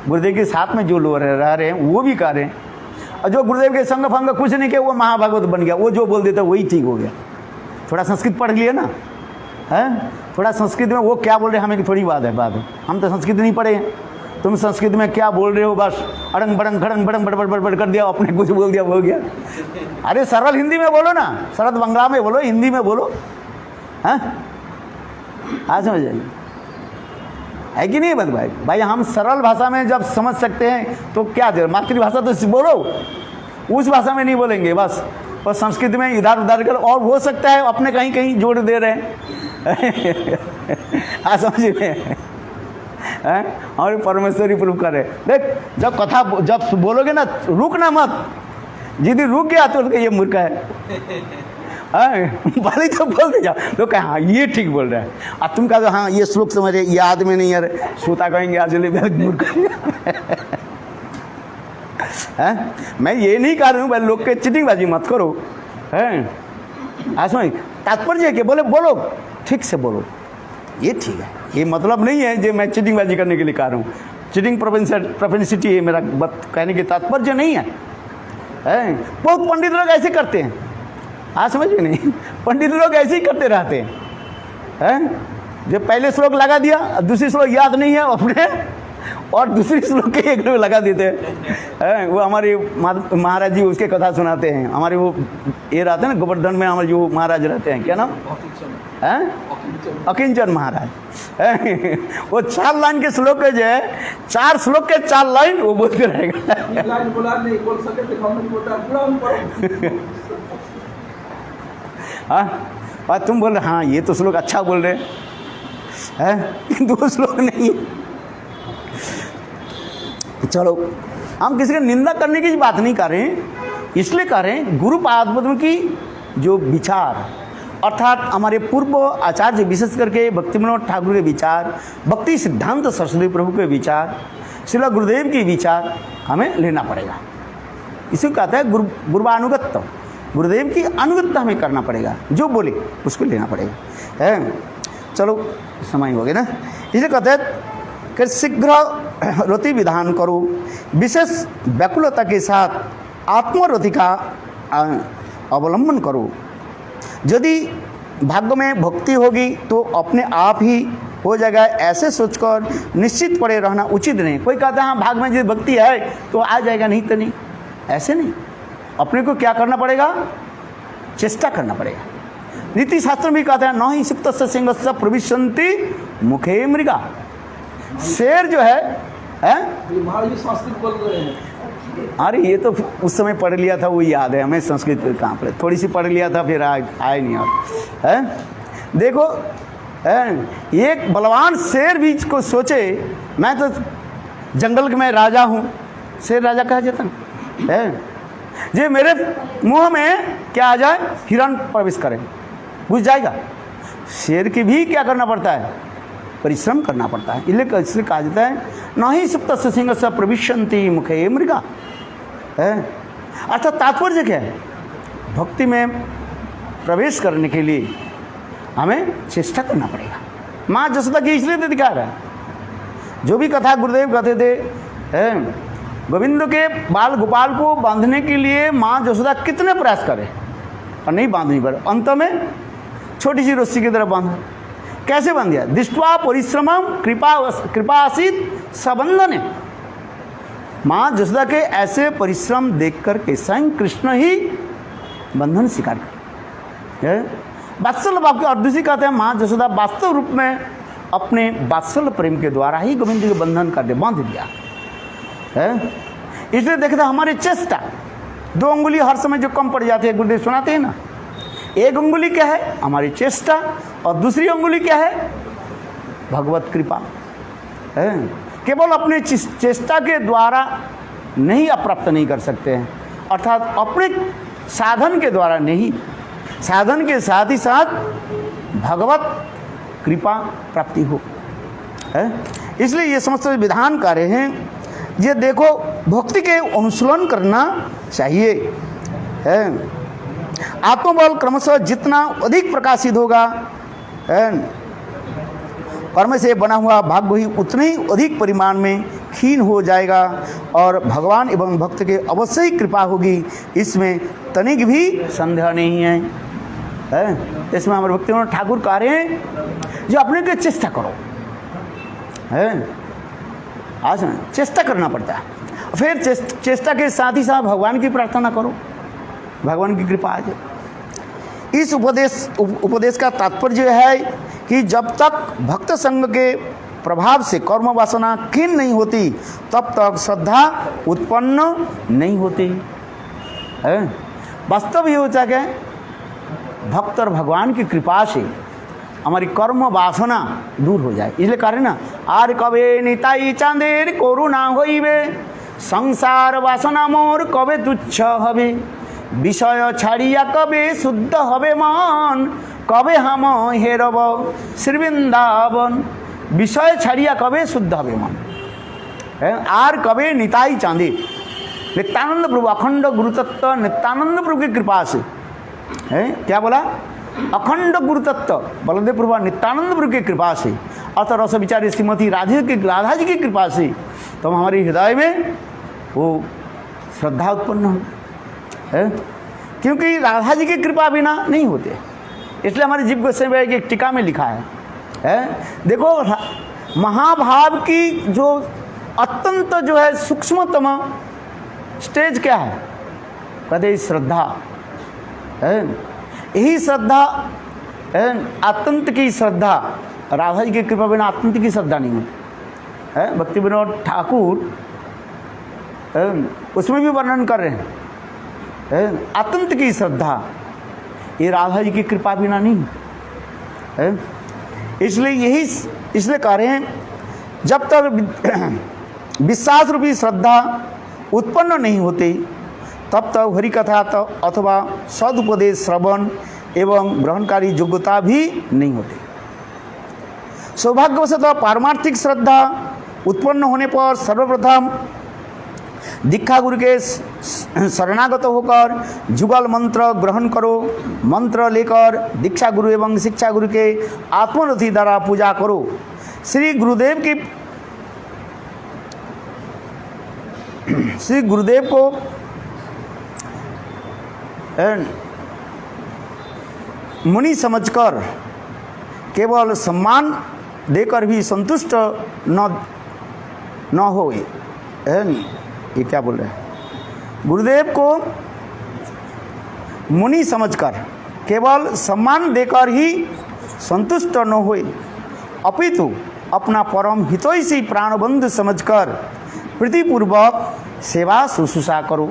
गुरुदेव के साथ में जो लोग रह रहे हैं वो भी कर रहे हैं, और जो गुरुदेव के संग फंग कुछ नहीं किया वो महाभागवत बन गया, वो जो बोल देता वही ठीक हो गया। थोड़ा संस्कृत पढ़ लिया ना, थोड़ा संस्कृत में वो क्या बोल रहे हैं हमें थोड़ी बात है। हम तो संस्कृत नहीं पढ़े हैं, तुम संस्कृत में क्या बोल रहे हो, बस अड़ंग बड़ंग खड़ंग बड़ंग बड़ बड़ बड़ कर दिया, अपने कुछ बोल दिया हो गया। अरे सरल हिंदी में बोलो ना, सरल बंगला में बोलो, हिंदी में बोलो, आज समझ जाइए, है कि नहीं? भाई भाई हम सरल भाषा में जब समझ सकते हैं तो क्या दे, मातृभाषा तो बोलो, उस भाषा में नहीं बोलेंगे, बस और संस्कृत में इधर उधर कर, और हो सकता है अपने कहीं कहीं जोड़ दे रहे हैं। आप समझ रहे और परमेश्वरी प्रूफ करे। देख जब बोलोगे ना, रुकना मत, यदि रुक गया तो ये मूर्ख है। भले तो बोलते जाओ तो कहे हाँ ये ठीक बोल रहा है, और तुम कहो हाँ ये श्लोक समझे, याद में नहीं यार, श्रोता कहेंगे आज मूर्ख है। मैं ये नहीं कह रहा हूँ भाई लोग के चिटिंगबाजी मत करो, हैं आसमाई तात्पर्य है कि बोलो ठीक से बोलो, ये ठीक है। ये मतलब नहीं है जो मैं चिटिंगबाजी करने के लिए कह रहा हूँ, चिटिंग प्रोपेंसिटी है मेरा कहने के तात्पर्य नहीं है। बहुत पंडित लोग ऐसे करते हैं, हाँ समझ में नहीं, पंडित लोग ऐसे ही करते रहते हैं। जब पहले श्लोक लगा दिया, दूसरी श्लोक याद नहीं है अपने, और दूसरी श्लोक के एक लोग लगा देते हैं। वो हमारे महाराज जी उसके कथा सुनाते हैं, हमारे वो ये रहते हैं ना गोवर्धन में, हमारे जो महाराज रहते हैं, क्या नाम है, अकिंचन महाराज। वो 4 लाइन के श्लोक के जो है, 4 श्लोक के 4 लाइन वो बोलते रहेगा। हाँ तुम बोल रहे हाँ ये तो श्लोक अच्छा बोल रहे हैं, किंतु वो श्लोक नहीं। चलो हम किसी की निंदा करने की बात नहीं कर रहे हैं, इसलिए कर रहे हैं गुरु पादपद्म की जो विचार, अर्थात हमारे पूर्व आचार्य विशेष करके भक्ति विनोद ठाकुर के विचार, भक्ति सिद्धांत सरस्वती प्रभु के विचार, श्रील गुरुदेव के विचार हमें लेना पड़ेगा। इसी को कहता है गुरुवानुगत्य, गुरुदेव की अनुगत्य हमें करना पड़ेगा, जो बोले उसको लेना पड़ेगा। है चलो समय हो गया ना, इसे कहते हैं कि शीघ्र रति विधान करो, विशेष व्याकुलता के साथ आत्मरति का अवलंबन करो। यदि भाग्य में भक्ति होगी तो अपने आप ही हो जाएगा, ऐसे सोचकर निश्चित पड़े रहना उचित नहीं। कोई कहता है हाँ भाग्य में यदि भक्ति है तो आ जाएगा, नहीं तो नहीं, ऐसे नहीं। अपने को क्या करना पड़ेगा, चेष्टा करना पड़ेगा। नीति शास्त्र भी कहता है न ही सुप्त सिंह प्रविशंति मुखे मृगा। शेर जो है संस्कृत बोल रहे हैं। अरे ये तो उस समय पढ़ लिया था, वो याद है हमें, संस्कृत कहाँ पर थोड़ी सी पढ़ लिया था, फिर आए नहीं आप है। देखो एक बलवान शेर भी को सोचे, मैं तो जंगल में राजा हूँ, शेर राजा कहा जाता है, जे मेरे मुंह में क्या आ जाए, हिरण प्रवेश करें, घुस जाएगा। शेर की भी क्या करना पड़ता है, परिश्रम करना पड़ता है। इसलिए कहा जाता है न ही सुप्त सिंह स प्रविशंति मुखे मृगा। अर्थात तात्पर्य क्या है, भक्ति में प्रवेश करने के लिए हमें चेष्टा करना पड़ेगा। माँ जसोदा की इसलिए तो दिखा रहा है, जो भी कथा गुरुदेव कहते थे, गोविंद के बाल गोपाल को बांधने के लिए माँ जसोदा कितने प्रयास करे और नहीं बांधनी पड़े, अंत में छोटी सी रस्सी की तरह बांधा। कैसे बांध दिया, दृष्ट्वा परिश्रमम कृपासित सबंधन। माँ जसोदा के ऐसे परिश्रम देखकर के स्वयं कृष्ण ही बंधन स्वीकार कर वात्सल्य भाव के। और दूसरी कहते हैं माँ जसोदा वास्तव रूप में अपने वात्सल्य प्रेम के द्वारा ही गोविंद के बंधन कर दे, बांध दिया है। इसलिए देखते हमारी चेष्टा, 2 अंगुली हर समय जो कम पड़ जाती है, गुरुदेव सुनाते हैं ना, एक अंगुली क्या है हमारी चेष्टा, और दूसरी अंगुली क्या है भगवत कृपा है। केवल अपने चेष्टा के द्वारा नहीं अप्राप्त नहीं कर सकते हैं, अर्थात अपने साधन के द्वारा नहीं, साधन के साथ ही साथ भगवत कृपा प्राप्ति हो है। इसलिए ये समस्त विधान कार्य हैं, ये देखो भक्ति के अनुशीलन करना चाहिए है। आत्मबल क्रमशः जितना अधिक प्रकाशित होगा, कर्म से बना हुआ भाग्य ही उतने ही अधिक परिमाण में क्षीण हो जाएगा, और भगवान एवं भक्त के अवश्य ही कृपा होगी, इसमें तनिक भी संदेह नहीं है। इसमें हमारे भक्ति विनोद ठाकुर कह रहे हैं जो अपने के चेष्टा करो है। आज ना चेष्टा करना पड़ता है, फिर चेष्टा के साथ ही साथ भगवान की प्रार्थना करो, भगवान की कृपा आ जाए। इस उपदेश का तात्पर्य है कि जब तक भक्त संग के प्रभाव से कर्म वासना क्षीण नहीं होती, तब तक श्रद्धा उत्पन्न नहीं होती है। वास्तव ये होता क्या है, भक्त और भगवान की कृपा से हमारी कर्म वासना दूर हो जाए। इसलिए कह रहे ना, आर कबे निताई चांदेर करुणा होइबे, संसार वासना मोर कबे तुच्छ हबे, विषय छाड़िया कबे शुद्ध हबे मन, कबे हम हेरब श्री वृंदावन। विषय छाड़िया कबे शुद्ध हबे मन, आर कबे निताई चांदे। नित्यानंद प्रभु अखंड गुरुतत्व नित्यानंद प्रभु की कृपा से है, क्या बोला, अखंड गुरुतत्व बलदेव प्रभु नित्यानंद प्रभु की कृपा से, अथ रस विचारी श्रीमती राधा जी की कृपा से, तो हमारे हृदय में वो श्रद्धा उत्पन्न हो है, क्योंकि राधा जी की कृपा बिना नहीं होते। इसलिए हमारे जीव गोस्वामी की एक टीका में लिखा है देखो महाभाव की जो अत्यंत जो है सूक्ष्मतम स्टेज क्या है, कहते श्रद्धा है। यही श्रद्धा अत्यंत की श्रद्धा, राधा जी की कृपा बिना अत्यंत की श्रद्धा नहीं है। भक्ति विनोद ठाकुर उसमें भी वर्णन कर रहे हैं अत्यंत की श्रद्धा, ये राधा जी की कृपा बिना नहीं है। इसलिए कह रहे हैं जब तक विश्वास रूपी श्रद्धा उत्पन्न नहीं होती तब तक हरि कथा तो अथवा सदुपदेश श्रवण एवं ग्रहणकारी योग्यता भी नहीं होती। सौभाग्यवशतः पारमार्थिक श्रद्धा उत्पन्न होने पर सर्वप्रथम दीक्षा गुरु के शरणागत होकर जुगल मंत्र ग्रहण करो। मंत्र लेकर दीक्षा गुरु एवं शिक्षा गुरु के आत्मरथी द्वारा पूजा करो। श्री गुरुदेव को मुनि समझकर केवल सम्मान देकर भी संतुष्ट न हो। ये क्या बोल रहे हैं, गुरुदेव को मुनि समझकर केवल सम्मान देकर ही संतुष्ट न हो, अपितु अपना परम हितैषी प्राणबंधु समझकर प्रीतिपूर्वक सेवा शुश्रूषा करो।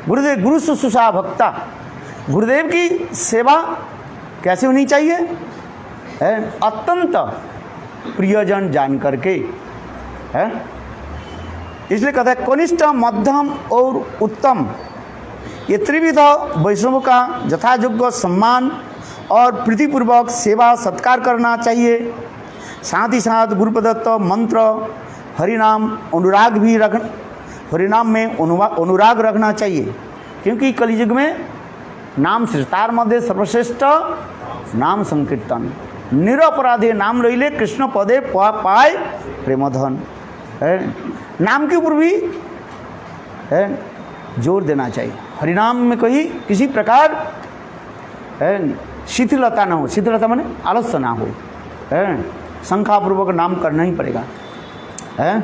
गुरु शुश्रूषा भक्ता, गुरुदेव की सेवा कैसे होनी चाहिए, अत्यंत प्रियजन जान करके है। इसलिए कहता है कनिष्ठ मध्यम और उत्तम, ये त्रिविध वैष्णवों का यथायोग्य सम्मान और प्रीतिपूर्वक सेवा सत्कार करना चाहिए। साथ ही साथ गुरु प्रदत्त मंत्र हरिनाम अनुराग भी हरिनाम में अनुराग रखना चाहिए, क्योंकि कलियुग में नाम श्रेष्ठार मध्य सर्वश्रेष्ठ नाम संकीर्तन, निरपराधे नाम रहिले कृष्ण पदे पाए प्रेमधन है। नाम के ऊपर भी है जोर देना चाहिए। हरिनाम में कहीं किसी प्रकार शिथिलता ना हो, शिथिलता माने आलस्य ना हो, शंखापूर्वक नाम करना ही पड़ेगा है।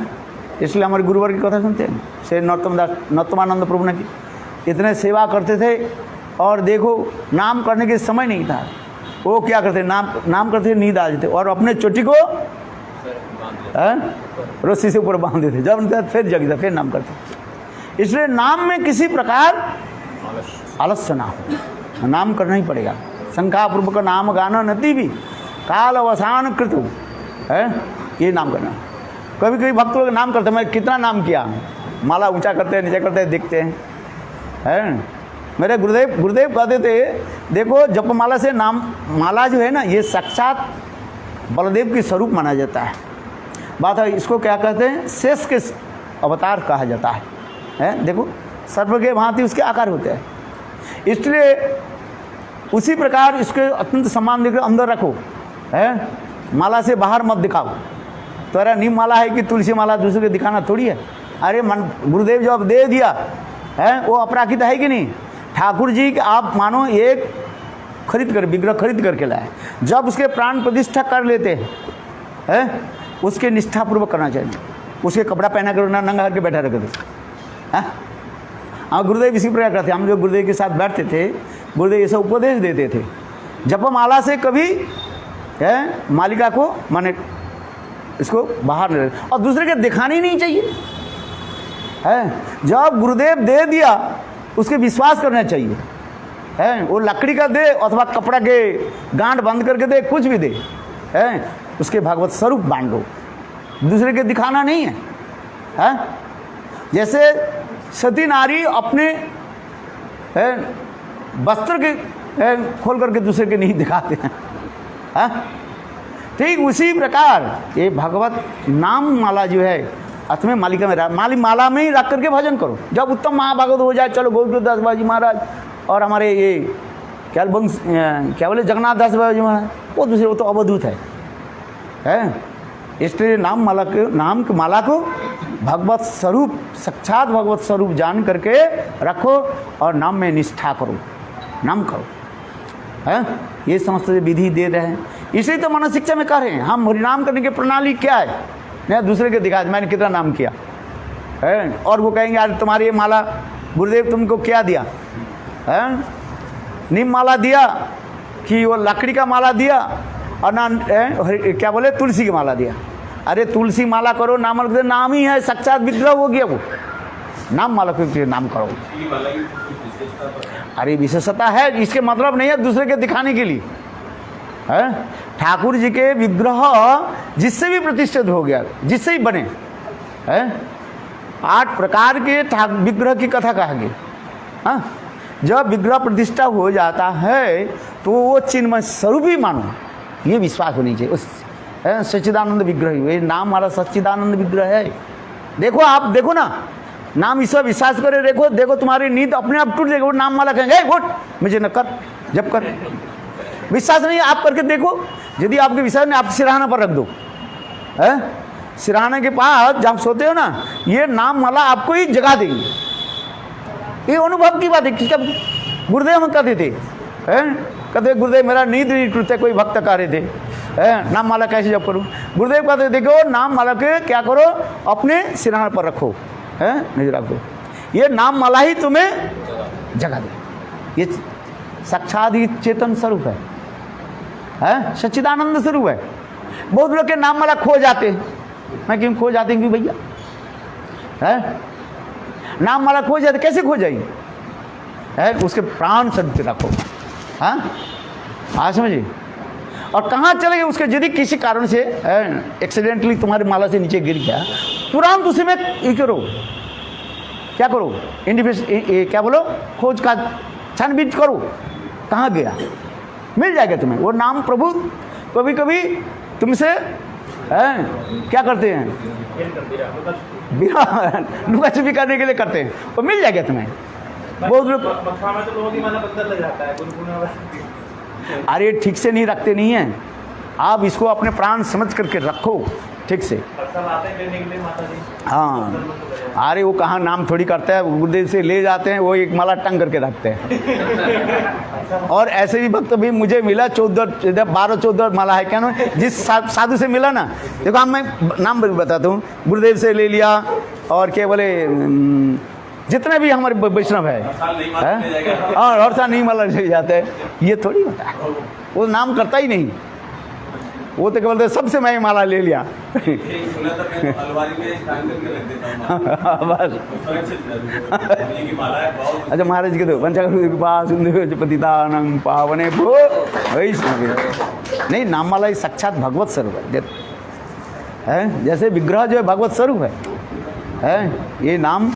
इसलिए हमारे गुरुवर की कथा सुनते हैं, श्री नरोत्तमानंद प्रभु ने की इतने सेवा करते थे और देखो नाम करने के समय नहीं था, वो क्या करते नाम करते नींद आ जाते और अपने चोटी को रस्सी से ऊपर बांध देते, जब उनका फिर जगता फिर नाम करते। इसलिए नाम में किसी प्रकार आलस्य ना हो, नाम करना ही पड़ेगा। शंखापूर्वक नाम गाना नती भी काल अवसान कृत है, ये नाम करना। कभी कभी भक्त लोग नाम करते, मैं कितना नाम किया, माला ऊंचा करते हैं नीचे करते हैं दिखते हैं मेरे गुरुदेव कहते थे देखो जपमाला से नाम, माला जो है ना ये साक्षात बलदेव के स्वरूप माना जाता है। बात है इसको क्या कहते हैं, शेष के अवतार कहा जाता है। देखो सर्व के भांति उसके आकार होते हैं, इसलिए उसी प्रकार इसके अत्यंत सम्मान देकर अंदर रखो है, माला से बाहर मत दिखाओ। तो अरे नीम माला है कि तुलसी माला दूसरे को दिखाना थोड़ी है। अरे गुरुदेव जब दे दिया है वो अपराकित है कि नहीं। ठाकुर जी के आप मानो एक विग्रह खरीद करके लाए, जब उसके प्राण प्रतिष्ठा कर लेते हैं उसके निष्ठापूर्वक करना चाहिए। उसके कपड़ा पहना कर नंगा करके बैठा रखते थे। हाँ गुरुदेव इसी प्रकार करते। हम जो गुरुदेव के साथ बैठते थे, गुरुदेव ये सब उपदेश देते थे। जपमाला से कभी मालिका को माने इसको बाहर नहीं रहे और दूसरे के दिखानी नहीं चाहिए है। जब गुरुदेव दे दिया उसके विश्वास करना चाहिए, है। वो लकड़ी का दे अथवा कपड़ा के गांठ बंद करके दे, कुछ भी दे, है, उसके भागवत स्वरूप बांटो, दूसरे के दिखाना नहीं है। जैसे सती नारी अपने वस्त्र के खोल करके दूसरे के नहीं दिखाते हैं। ठीक उसी प्रकार ये भगवत नाम माला जो है हाथ में मालिका में माला में ही रख करके भजन करो। जब उत्तम महाभागवत हो जाए, चलो गोविंददास बाजी महाराज और हमारे ये क्या बोले जगन्नाथ दास बाजी महाराज, वो दूसरे, वो तो अवधूत है। इसलिए नाम की माला को भगवत स्वरूप, साक्षात भगवत स्वरूप जान करके रखो और नाम में निष्ठा करो, नाम करो, है। ये समस्त विधि दे रहे हैं, इसी तो मन शिक्षा में कह रहे हैं। हम हरिनाम करने की प्रणाली क्या है, मैं दूसरे के दिखा मैंने कितना नाम किया है, और वो कहेंगे यार तुम्हारी ये माला गुरुदेव तुमको क्या दिया है, नीम माला दिया कि वो लकड़ी का माला दिया, और ना क्या बोले तुलसी की माला दिया। अरे तुलसी माला करो, नाम ही है, साक्षात विग्रह हो गया वो, नाम माला को नाम करो। अरे विशेषता है, इसके मतलब नहीं है दूसरे के दिखाने के लिए, है। ठाकुर जी के विग्रह जिससे भी प्रतिष्ठित हो गया, जिससे ही बने, है। 8 प्रकार के विग्रह की कथा कहेंगे। हाँ, जब विग्रह प्रतिष्ठा हो जाता है तो वो चिन्मय स्वरूप ही मानो, ये विश्वास होनी चाहिए। उस सच्चिदानंद विग्रह, ये नाम हमारा सच्चिदानंद विग्रह है। देखो आप देखो ना, नाम ईश्वर विश्वास करे, देखो तुम्हारी नींद अपने आप टूट जाएगी। वो नाम वाला कहेंगे उठ मुझे न कर, जब कर। विश्वास नहीं है आप करके देखो, यदि आपके विश्वास नहीं, आप सिरहाना पर रख दो, है। सिरहाने के पास जब सोते हो ना, ये नाम माला आपको ही जगा देंगे। ये अनुभव की बात है। किसका गुरुदेव हम कहते थे, कहते गुरुदेव मेरा नींद नहीं टूटते, कोई भक्त कह रहे थे, नाम माला कैसे जब करूँ। गुरुदेव कहते देखो नाम माला के क्या करो, अपने सिरहाने पर रखो, है, नहीं रखो, ये नाम माला ही तुम्हें जगा दे। ये साक्षात ही चेतन स्वरूप है, सच्चिदानंद स्वरूप है। बहुत लोग के नाम माला खो जाते हैं। मैं क्यों खो जाते हैं, क्यों भैया, है, नाम माला खो जाते, कैसे खो जाएगी, है, उसके प्राण संत रखो। हाँ, आज समझिए। और कहाँ चले गए उसके, यदि किसी कारण से एक्सीडेंटली तुम्हारी माला से नीचे गिर गया, तुरंत उसी में ये करो, क्या करो, क्या बोलो, खोज का छानबीन करो, कहाँ गया, मिल जाएगा तुम्हें वो नाम। प्रभु कभी कभी तुमसे क्या करते हैं, लुका छुपी करने के लिए करते हैं, वो मिल जाएगा तुम्हें। बहुत लोग अरे ठीक से नहीं रखते नहीं है, आप इसको अपने प्राण समझ करके रखो ठीक से। हाँ, अरे वो कहाँ नाम थोड़ी करता है, गुरुदेव से ले जाते हैं, वो एक माला टंग करके रखते हैं। और ऐसे भी भक्त भी मुझे मिला, 12-14 माला है, क्या ना, जिस साधु से मिला ना, देखो हम मैं नाम बताता हूँ, गुरुदेव से ले लिया, और क्या बोले जितने भी हमारे वैष्णव है, और हर साल नहीं माला ले जाते हैं, ये थोड़ी होता है। वो नाम करता ही नहीं, वो तो बोलते सबसे मैं माला ले लिया। अच्छा महाराज के तो पतितानंग पावने भो वैष्णव, नहीं नाम माला ही साक्षात भगवत स्वरूप है। जैसे विग्रह जो है भगवत स्वरूप है, ये नाम